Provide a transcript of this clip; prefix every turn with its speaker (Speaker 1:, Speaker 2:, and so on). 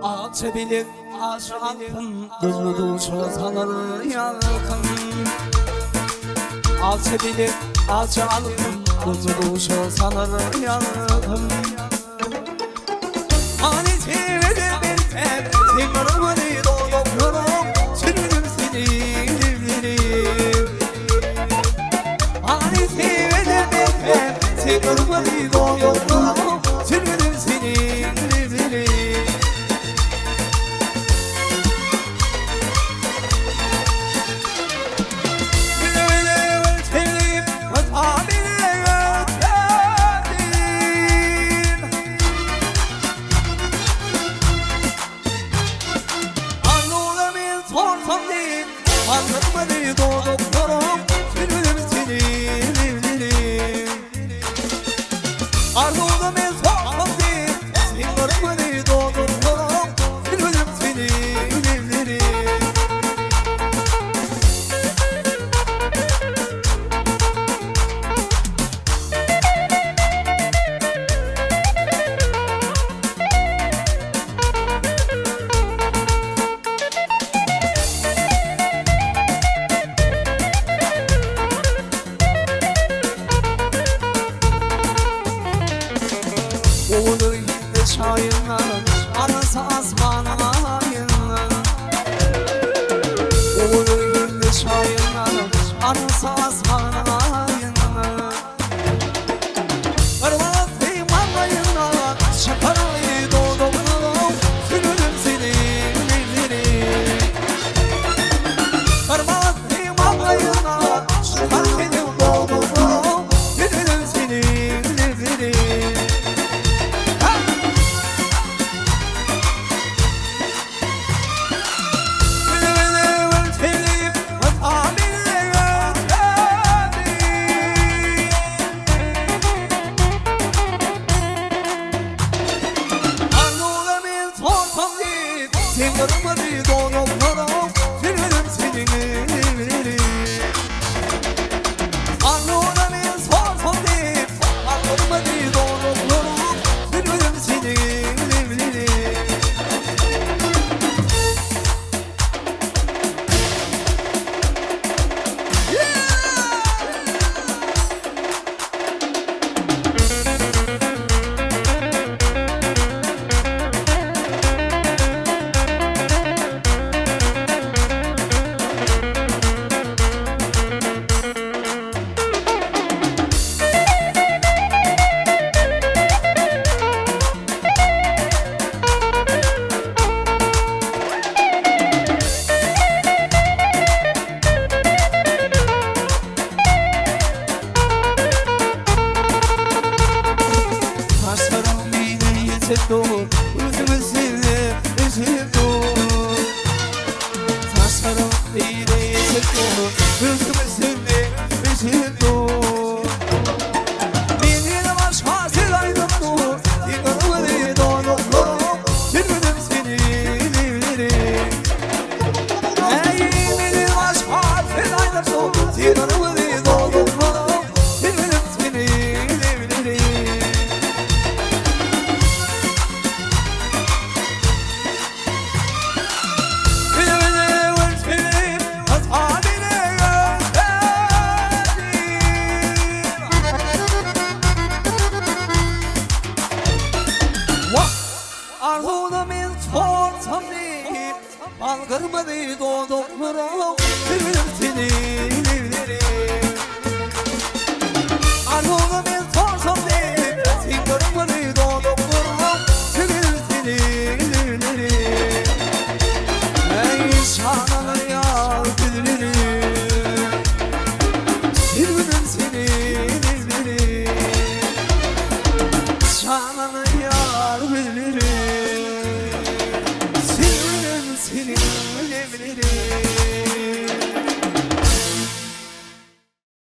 Speaker 1: Ağaç bilir aşağıkın durdu sanır yakın. Ağaç bilir aşağıkın durdu sanır yakın. Hani çevrede bir hep tımarımı doluyorum, sürünüm seni divlerim. Hani çevrede bir hep tımarımı doluyorum, sürünüm seni divlerim. Anlatmadı doğduklarım, sürünüm seni divlerim. Ardımda ben sormam değil, singarmadı doğduklarım, sürünüm seni divlerim. Olur yine şairler, arası asmanına yıllar. Olur yine şairler, arası asmanına yıllar. Arvaz imanlayınlar, şakalayı doğdum, sürünüm seni divlerim. Arvaz imanlayınlar, şakalayı doğdum, sürünüm seni divlerim. Singarmadı doğduklarım, sürünüm seni divlerim. Anlığına bir sorsam değil, anlamadı doğduklarım, sürünüm seni divlerim. Üzümü sildi, üzüldüm. Saçlarım iğne yetişti, üzümü sildi, üzüldüm. Bir başka silaydım dur, yıkanımı doğduklarım, süründüm seni divlerim. Bir başka silaydım dur, yıkanımı doğduklarım, süründüm seni divlerim. Arzuda ben sorsam değil, algırmadı doğduklarım, sürünüm seni divlerim. Arzuda ben sorsam değil, singarmadı doğduklarım, sürünüm seni divlerim. Ey şanalı yar divlerim, sürünüm seni divlerim. Şanalı yar divlerim.